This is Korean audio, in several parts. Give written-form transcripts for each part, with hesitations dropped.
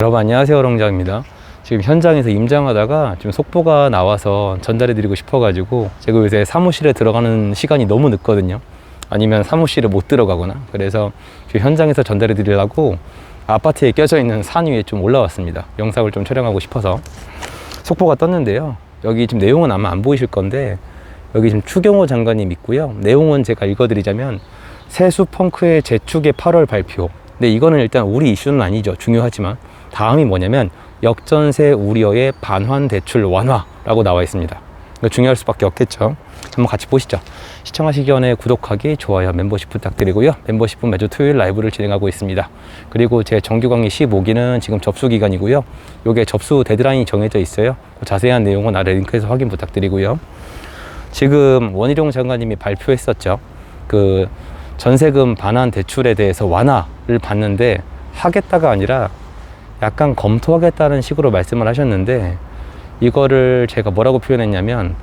여러분 안녕하세요, 롱장입니다. 지금 현장에서 임장하다가 좀 속보가 나와서 전달해 드리고 싶어 가지고 제가 요새 사무실에 들어가는 시간이 너무 늦거든요. 아니면 사무실에 못 들어가거나, 그래서 현장에서 전달해 드리려고 아파트에 껴져 있는 산 위에 좀 올라왔습니다. 영상을 좀 촬영하고 싶어서. 속보가 떴는데요, 여기 지금 내용은 아마 안 보이실 건데 여기 지금 추경호 장관님 있고요. 내용은 제가 읽어드리자면 세수펑크의 재축의 8월 발표. 근데 이거는 일단 우리 이슈는 아니죠. 중요하지만 다음이 뭐냐면 역전세 우려의 반환 대출 완화라고 나와 있습니다. 이거 중요할 수밖에 없겠죠. 한번 같이 보시죠. 시청하시기 전에 구독하기, 좋아요, mem버십 부탁드리고요. 멤버십은 매주 토요일 라이브를 진행하고 있습니다. 그리고 제 정규 강의 15기는 지금 접수 기간이고요. 요게 접수 데드라인이 정해져 있어요. 자세한 내용은 아래 링크에서 확인 부탁드리고요. 지금 원희룡 장관님이 발표했었죠. 그 전세금 반환 대출에 대해서 완화를 받는데 하겠다가 아니라 약간 검토하겠다는 식으로 말씀을 하셨는데, 이거를 제가 뭐라고 표현했냐면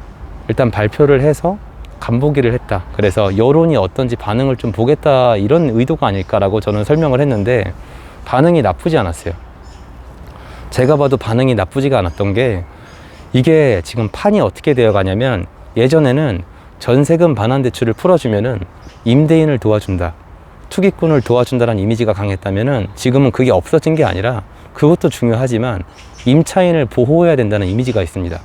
일단 발표를 해서 간보기를 했다. 그래서 여론이 어떤지 반응을 좀 보겠다, 이런 의도가 아닐까라고 저는 설명을 했는데 반응이 나쁘지 않았어요. 제가 봐도 반응이 나쁘지가 않았던 게, 이게 지금 판이 어떻게 되어 가냐면 예전에는 전세금 반환 대출을 풀어주면은 임대인을 도와준다, 투기꾼을 도와준다는 이미지가 강했다면은 지금은 그게 없어진 게 아니라, 그것도 중요하지만 임차인을 보호해야 된다는 이미지가 있습니다.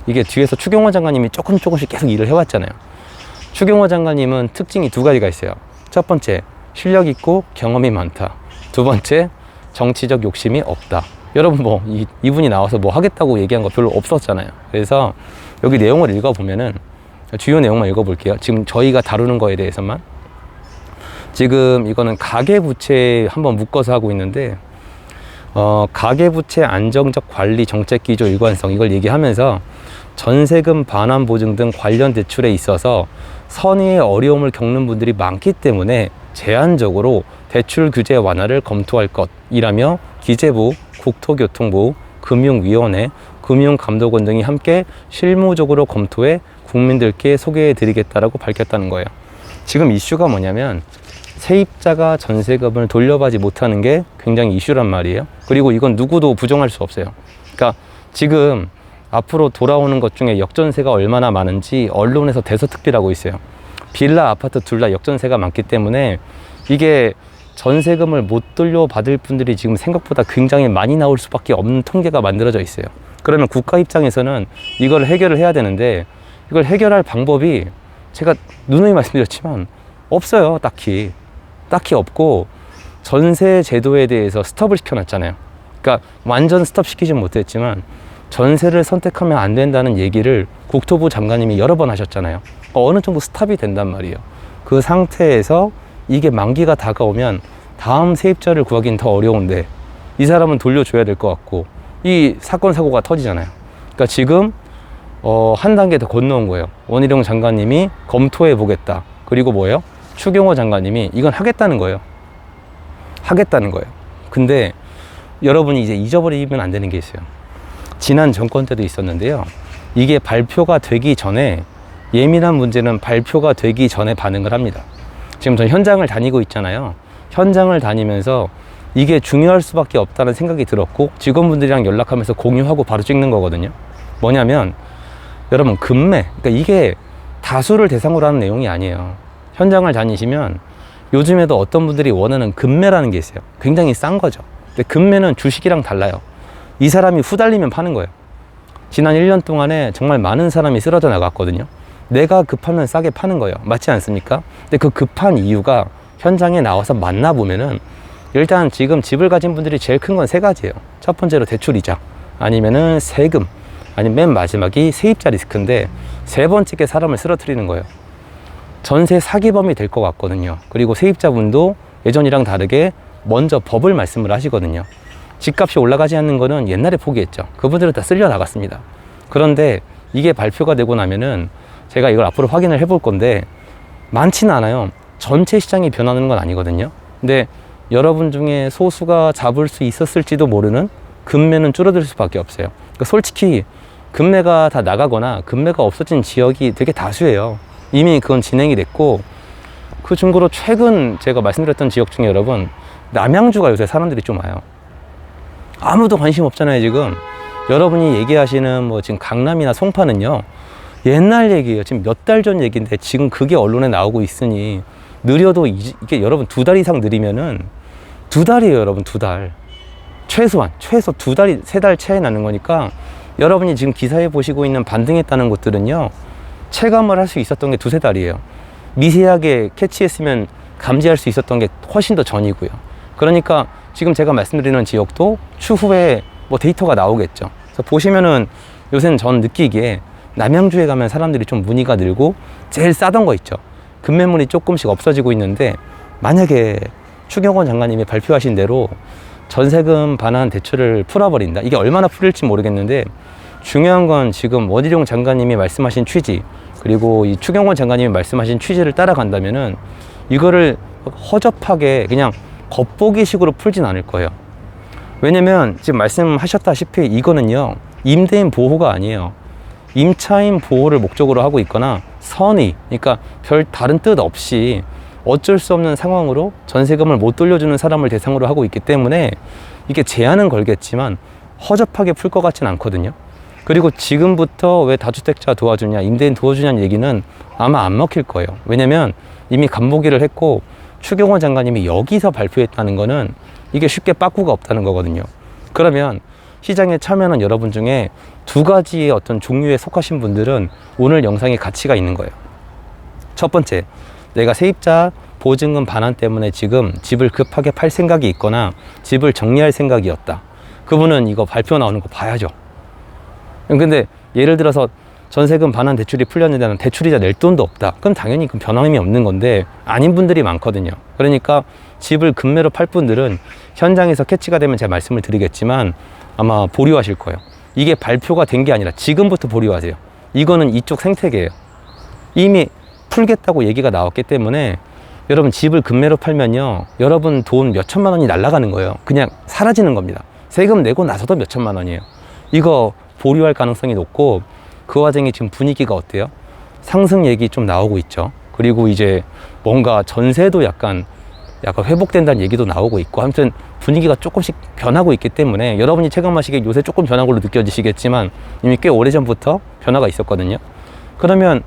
이게 뒤에서 추경호 장관님이 조금씩 계속 일을 해왔잖아요. 추경호 장관님은 특징이 두 가지가 있어요. 첫 번째, 실력 있고 경험이 많다. 두 번째, 정치적 욕심이 없다. 여러분 뭐 이분이 나와서 뭐 하겠다고 얘기한 거 별로 없었잖아요. 그래서 여기 내용을 읽어보면은, 주요 내용만 읽어볼게요. 지금 저희가 다루는 거에 대해서만. 지금 이거는 가계부채 한번 묶어서 하고 있는데, 가계부채 안정적 관리 정책 기조 일관성, 이걸 얘기하면서 전세금 반환 보증 등 관련 대출에 있어서 선의의 어려움을 겪는 분들이 많기 때문에 제한적으로 대출 규제 완화를 검토할 것이라며 기재부, 국토교통부, 금융위원회, 금융감독원 등이 함께 실무적으로 검토해 국민들께 소개해 드리겠다라고 밝혔다는 거예요. 지금 이슈가 뭐냐면 세입자가 전세금을 돌려받지 못하는 게 굉장히 이슈란 말이에요. 그리고 이건 누구도 부정할 수 없어요. 그러니까 지금 앞으로 돌아오는 것 중에 역전세가 얼마나 많은지 언론에서 대서특필하고 있어요. 빌라, 아파트 둘 다 역전세가 많기 때문에 이게 전세금을 못 돌려받을 분들이 지금 생각보다 굉장히 많이 나올 수밖에 없는 통계가 만들어져 있어요. 그러면 국가 입장에서는 이걸 해결을 해야 되는데, 이걸 해결할 방법이 제가 누누이 말씀드렸지만 없어요. 딱히 없고, 전세 제도에 대해서 스톱을 시켜놨잖아요. 그러니까 완전 스톱 시키진 못했지만 전세를 선택하면 안 된다는 얘기를 국토부 장관님이 여러 번 하셨잖아요. 어느 정도 스탑이 된단 말이에요. 그 상태에서 이게 만기가 다가오면 다음 세입자를 구하기는 더 어려운데 이 사람은 돌려줘야 될 것 같고, 이 사건 사고가 터지잖아요. 그러니까 지금 한 단계 더 건너온 거예요. 원희룡 장관님이 검토해 보겠다. 그리고 뭐예요? 추경호 장관님이 이건 하겠다는 거예요. 근데 여러분이 이제 잊어버리면 안 되는 게 있어요. 지난 정권 때도 있었는데요. 이게 발표가 되기 전에, 예민한 문제는 발표가 되기 전에 반응을 합니다. 지금 전 현장을 다니고 있잖아요. 현장을 다니면서 이게 중요할 수밖에 없다는 생각이 들었고, 직원분들이랑 연락하면서 공유하고 바로 찍는 거거든요. 뭐냐면 여러분, 금매, 그러니까 이게 다수를 대상으로 하는 내용이 아니에요. 현장을 다니시면 요즘에도 어떤 분들이 원하는 금매라는 게 있어요. 굉장히 싼 거죠. 근데 금매는 주식이랑 달라요. 이 사람이 후달리면 파는 거예요. 지난 1년 동안에 정말 많은 사람이 쓰러져 나갔거든요. 내가 급하면 싸게 파는 거예요. 맞지 않습니까? 근데 그 급한 이유가 현장에 나와서 만나보면은, 일단 지금 집을 가진 분들이 제일 큰 건 세 가지예요. 첫 번째로 대출이자, 아니면은 세금, 아니면 맨 마지막이 세입자 리스크인데, 세 번째게 사람을 쓰러뜨리는 거예요. 전세 사기범이 될 것 같거든요. 그리고 세입자분도 예전이랑 다르게 먼저 법을 말씀을 하시거든요. 집값이 올라가지 않는 거는 옛날에 포기했죠. 그분들은 다 쓸려 나갔습니다. 그런데 이게 발표가 되고 나면은 제가 이걸 앞으로 확인을 해볼 건데, 많지는 않아요. 전체 시장이 변하는 건 아니거든요. 근데 여러분 중에 소수가 잡을 수 있었을지도 모르는 금매는 줄어들 수밖에 없어요. 그러니까 솔직히 금매가 다 나가거나 금매가 없어진 지역이 되게 다수예요. 이미 그건 진행이 됐고, 그 중고로 최근 제가 말씀드렸던 지역 중에 여러분, 남양주가 요새 사람들이 좀 와요. 아무도 관심 없잖아요, 지금. 여러분이 얘기하시는 뭐 지금 강남이나 송파는요, 옛날 얘기예요. 지금 몇 달 전 얘기인데 지금 그게 언론에 나오고 있으니 느려도 이게 여러분 2달 이상 느리면은 2달이에요, 여러분. 2달. 최소 2달이 3달 차이 나는 거니까 여러분이 지금 기사에 보시고 있는 반등했다는 것들은요, 체감을 할 수 있었던 게 2-3달이에요. 미세하게 캐치했으면 감지할 수 있었던 게 훨씬 더 전이고요. 그러니까 지금 제가 말씀드리는 지역도 추후에 뭐 데이터가 나오겠죠. 그래서 보시면은 요새는 전 느끼기에 남양주에 가면 사람들이 좀 문의가 늘고 제일 싸던 거 있죠. 급매물이 조금씩 없어지고 있는데, 만약에 추경호 장관님이 발표하신 대로 전세금 반환 대출을 풀어버린다. 이게 얼마나 풀릴지 모르겠는데, 중요한 건 지금 원희룡 장관님이 말씀하신 취지, 그리고 이 추경호 장관님이 말씀하신 취지를 따라간다면은 이거를 허접하게 그냥 겉보기식으로 풀진 않을 거예요. 왜냐면 지금 말씀하셨다시피 이거는요, 임대인 보호가 아니에요. 임차인 보호를 목적으로 하고 있거나 선의, 그러니까 별 다른 뜻 없이 어쩔 수 없는 상황으로 전세금을 못 돌려주는 사람을 대상으로 하고 있기 때문에 이게 제한은 걸겠지만 허접하게 풀 것 같진 않거든요. 그리고 지금부터 왜 다주택자 도와주냐, 임대인 도와주냐는 얘기는 아마 안 먹힐 거예요. 왜냐면 이미 간보기를 했고 추경호 장관님이 여기서 발표했다는 거는 이게 쉽게 빠꾸가 없다는 거거든요. 그러면 시장에 참여하는 여러분 중에 2가지의 어떤 종류에 속하신 분들은 오늘 영상에 가치가 있는 거예요. 첫 번째, 내가 세입자 보증금 반환 때문에 지금 집을 급하게 팔 생각이 있거나 집을 정리할 생각이었다. 그분은 이거 발표 나오는 거 봐야죠. 근데 예를 들어서 전세금 반환 대출이 풀렸는데 나는 대출이자 낼 돈도 없다. 그럼 당연히 그 변함이 없는 건데, 아닌 분들이 많거든요. 그러니까 집을 급매로 팔 분들은 현장에서 캐치가 되면 제가 말씀을 드리겠지만 아마 보류하실 거예요. 이게 발표가 된 게 아니라 지금부터 보류하세요. 이거는 이쪽 생태계예요. 이미 풀겠다고 얘기가 나왔기 때문에 여러분 집을 급매로 팔면요, 여러분 돈 몇 천만 원이 날아가는 거예요. 그냥 사라지는 겁니다. 세금 내고 나서도 몇 천만 원이에요. 이거 보류할 가능성이 높고, 그 와중에 지금 분위기가 어때요? 상승 얘기 좀 나오고 있죠. 그리고 이제 뭔가 전세도 약간 회복된다는 얘기도 나오고 있고, 아무튼 분위기가 조금씩 변하고 있기 때문에 여러분이 체감하시기에 요새 조금 변한 걸로 느껴지시겠지만 이미 꽤 오래전부터 변화가 있었거든요. 그러면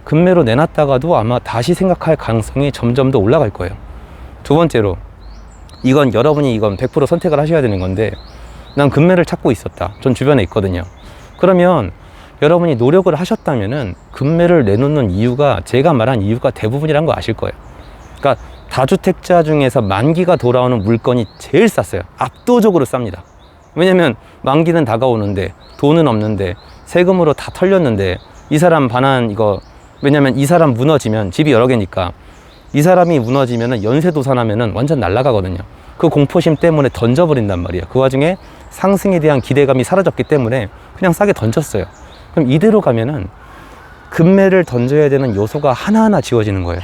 급매로 내놨다가도 아마 다시 생각할 가능성이 점점 더 올라갈 거예요. 두 번째로, 이건 여러분이 100% 선택을 하셔야 되는 건데, 난 급매를 찾고 있었다. 전 주변에 있거든요. 그러면 여러분이 노력을 하셨다면은 급매를 내놓는 이유가, 제가 말한 이유가 대부분이란 거 아실 거예요. 그러니까 다주택자 중에서 만기가 돌아오는 물건이 제일 쌌어요. 압도적으로 쌉니다. 왜냐면 만기는 다가오는데 돈은 없는데 세금으로 다 털렸는데 이 사람 반환 이거, 왜냐면 이 사람 무너지면, 집이 여러 개니까 이 사람이 무너지면은 연쇄도산하면은 완전 날아가거든요. 그 공포심 때문에 던져버린단 말이에요. 그 와중에 상승에 대한 기대감이 사라졌기 때문에 그냥 싸게 던졌어요. 그럼 이대로 가면은 급매를 던져야 되는 요소가 하나하나 지워지는 거예요.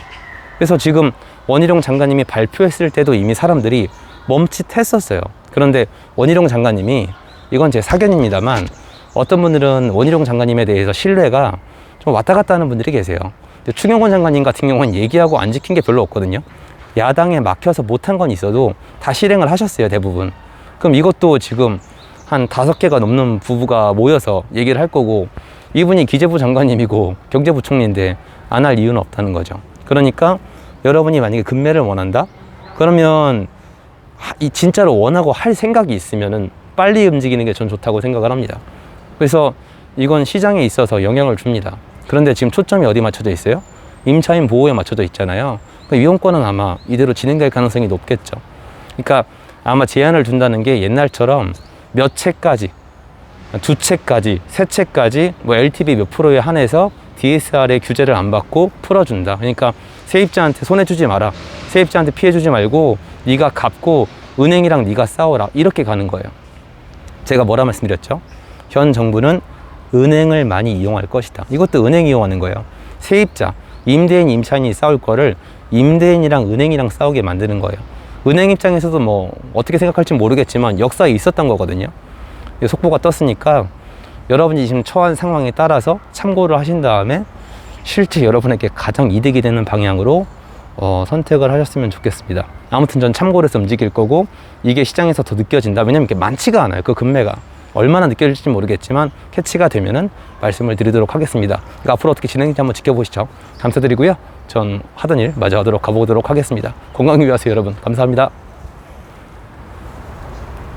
그래서 지금 원희룡 장관님이 발표했을 때도 이미 사람들이 멈칫했었어요. 그런데 원희룡 장관님이, 이건 제 사견입니다만 어떤 분들은 원희룡 장관님에 대해서 신뢰가 좀 왔다 갔다 하는 분들이 계세요. 추경호 장관님 같은 경우는 얘기하고 안 지킨 게 별로 없거든요. 야당에 막혀서 못한 건 있어도 다 실행을 하셨어요, 대부분. 그럼 이것도 지금 한 5개가 넘는 부부가 모여서 얘기를 할 거고, 이분이 기재부 장관님이고 경제부총리인데 안 할 이유는 없다는 거죠. 그러니까 여러분이 만약에 급매를 원한다? 그러면 진짜로 원하고 할 생각이 있으면은 빨리 움직이는 게 전 좋다고 생각을 합니다. 그래서 이건 시장에 있어서 영향을 줍니다. 그런데 지금 초점이 어디 맞춰져 있어요? 임차인 보호에 맞춰져 있잖아요. 이용권은 아마 이대로 진행될 가능성이 높겠죠. 그러니까 아마 제한을 둔다는 게 옛날처럼 몇 채까지, 2채까지, 3채까지 뭐 LTV 몇 프로에 한해서 DSR의 규제를 안 받고 풀어준다. 그러니까 세입자한테 손해주지 마라. 세입자한테 피해주지 말고 네가 갚고 은행이랑 네가 싸워라. 이렇게 가는 거예요. 제가 뭐라 말씀드렸죠? 현 정부는 은행을 많이 이용할 것이다. 이것도 은행 이용하는 거예요. 세입자, 임대인, 임차인이 싸울 거를 임대인이랑 은행이랑 싸우게 만드는 거예요. 은행 입장에서도 뭐 어떻게 생각할지 모르겠지만 역사에 있었던 거거든요. 속보가 떴으니까 여러분이 지금 처한 상황에 따라서 참고를 하신 다음에 실제 여러분에게 가장 이득이 되는 방향으로 선택을 하셨으면 좋겠습니다. 아무튼 전 참고로 해서 움직일 거고, 이게 시장에서 더 느껴진다. 왜냐면 이게 많지가 않아요. 그 금매가 얼마나 느껴질지 모르겠지만 캐치가 되면은 말씀을 드리도록 하겠습니다. 그러니까 앞으로 어떻게 진행될지 한번 지켜보시죠. 감사드리고요. 전 하던 일 마저 하도록 가보도록 하겠습니다. 건강 유의하세요, 여러분. 감사합니다.